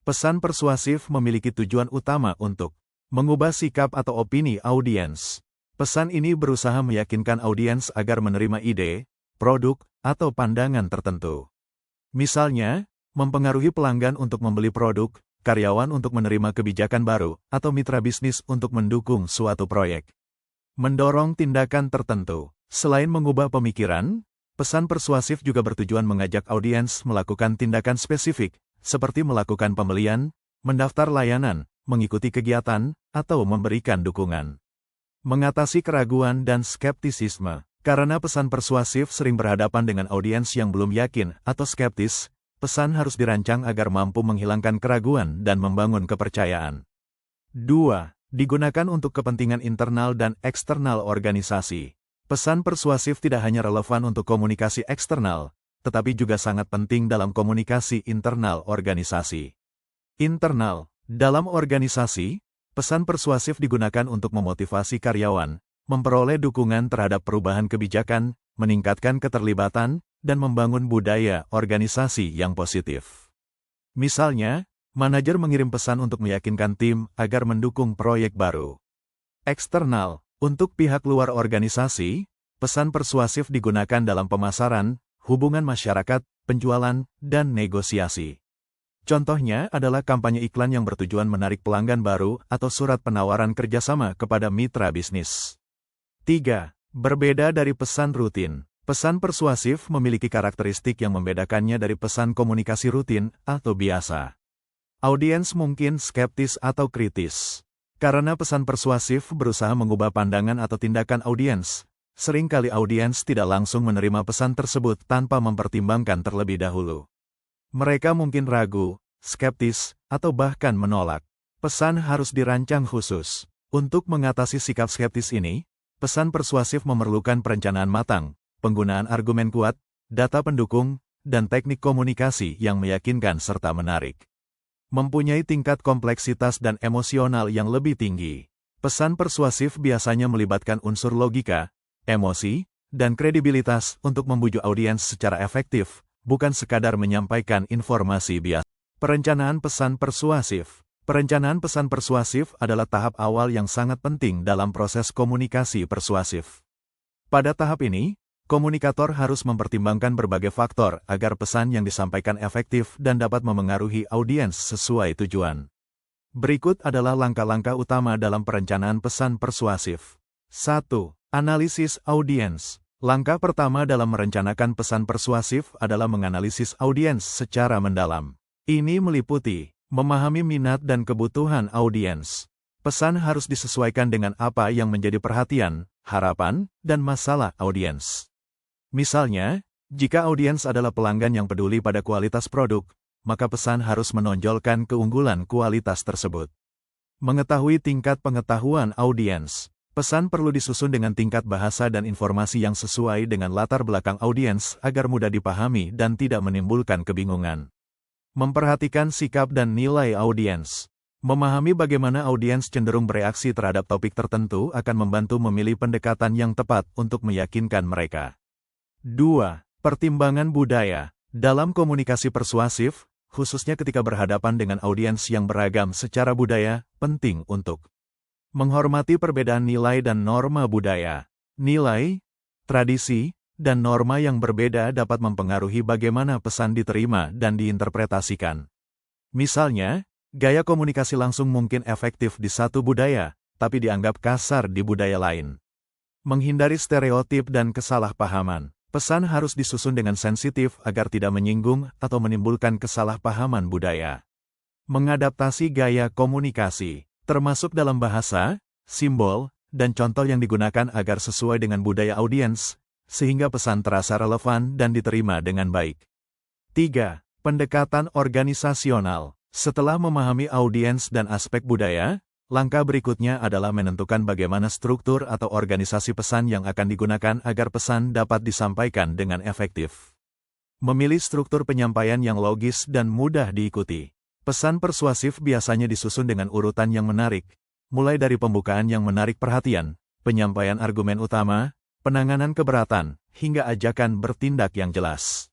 Pesan persuasif memiliki tujuan utama untuk mengubah sikap atau opini audiens. Pesan ini berusaha meyakinkan audiens agar menerima ide, produk, atau pandangan tertentu. Misalnya, mempengaruhi pelanggan untuk membeli produk, karyawan untuk menerima kebijakan baru, atau mitra bisnis untuk mendukung suatu proyek. Mendorong tindakan tertentu. Selain mengubah pemikiran, pesan persuasif juga bertujuan mengajak audiens melakukan tindakan spesifik, seperti melakukan pembelian, mendaftar layanan, mengikuti kegiatan, atau memberikan dukungan. Mengatasi keraguan dan skeptisisme. Karena pesan persuasif sering berhadapan dengan audiens yang belum yakin atau skeptis, pesan harus dirancang agar mampu menghilangkan keraguan dan membangun kepercayaan. 2. Digunakan untuk kepentingan internal dan eksternal organisasi. Pesan persuasif tidak hanya relevan untuk komunikasi eksternal, tetapi juga sangat penting dalam komunikasi internal organisasi. Internal. Dalam organisasi, pesan persuasif digunakan untuk memotivasi karyawan, memperoleh dukungan terhadap perubahan kebijakan, meningkatkan keterlibatan, dan membangun budaya organisasi yang positif. Misalnya, manajer mengirim pesan untuk meyakinkan tim agar mendukung proyek baru. Eksternal. Untuk pihak luar organisasi, pesan persuasif digunakan dalam pemasaran, hubungan masyarakat, penjualan, dan negosiasi. Contohnya adalah kampanye iklan yang bertujuan menarik pelanggan baru atau surat penawaran kerjasama kepada mitra bisnis. 3. Berbeda dari pesan rutin. Pesan persuasif memiliki karakteristik yang membedakannya dari pesan komunikasi rutin atau biasa. Audiens mungkin skeptis atau kritis. Karena pesan persuasif berusaha mengubah pandangan atau tindakan audiens, seringkali audiens tidak langsung menerima pesan tersebut tanpa mempertimbangkan terlebih dahulu. Mereka mungkin ragu, skeptis, atau bahkan menolak. Pesan harus dirancang khusus. Untuk mengatasi sikap skeptis ini, pesan persuasif memerlukan perencanaan matang, penggunaan argumen kuat, data pendukung, dan teknik komunikasi yang meyakinkan serta menarik. Mempunyai tingkat kompleksitas dan emosional yang lebih tinggi. Pesan persuasif biasanya melibatkan unsur logika, emosi, dan kredibilitas untuk membujuk audiens secara efektif, bukan sekadar menyampaikan informasi biasa. Perencanaan pesan persuasif. Perencanaan pesan persuasif adalah tahap awal yang sangat penting dalam proses komunikasi persuasif. Pada tahap ini, komunikator harus mempertimbangkan berbagai faktor agar pesan yang disampaikan efektif dan dapat memengaruhi audiens sesuai tujuan. Berikut adalah langkah-langkah utama dalam perencanaan pesan persuasif. 1. Analisis audiens. Langkah pertama dalam merencanakan pesan persuasif adalah menganalisis audiens secara mendalam. Ini meliputi memahami minat dan kebutuhan audiens. Pesan harus disesuaikan dengan apa yang menjadi perhatian, harapan, dan masalah audiens. Misalnya, jika audiens adalah pelanggan yang peduli pada kualitas produk, maka pesan harus menonjolkan keunggulan kualitas tersebut. Mengetahui tingkat pengetahuan audiens. Pesan perlu disusun dengan tingkat bahasa dan informasi yang sesuai dengan latar belakang audiens agar mudah dipahami dan tidak menimbulkan kebingungan. Memperhatikan sikap dan nilai audiens. Memahami bagaimana audiens cenderung bereaksi terhadap topik tertentu akan membantu memilih pendekatan yang tepat untuk meyakinkan mereka. 2. Pertimbangan budaya. Dalam komunikasi persuasif, khususnya ketika berhadapan dengan audiens yang beragam secara budaya, penting untuk menghormati perbedaan nilai dan norma budaya. Nilai, tradisi, dan norma yang berbeda dapat mempengaruhi bagaimana pesan diterima dan diinterpretasikan. Misalnya, gaya komunikasi langsung mungkin efektif di satu budaya, tapi dianggap kasar di budaya lain. Menghindari stereotip dan kesalahpahaman. Pesan harus disusun dengan sensitif agar tidak menyinggung atau menimbulkan kesalahpahaman budaya. Mengadaptasi gaya komunikasi, termasuk dalam bahasa, simbol, dan contoh yang digunakan agar sesuai dengan budaya audiens, sehingga pesan terasa relevan dan diterima dengan baik. 3. Pendekatan organisasional. Setelah memahami audiens dan aspek budaya, langkah berikutnya adalah menentukan bagaimana struktur atau organisasi pesan yang akan digunakan agar pesan dapat disampaikan dengan efektif. Memilih struktur penyampaian yang logis dan mudah diikuti. Pesan persuasif biasanya disusun dengan urutan yang menarik, mulai dari pembukaan yang menarik perhatian, penyampaian argumen utama, penanganan keberatan, hingga ajakan bertindak yang jelas.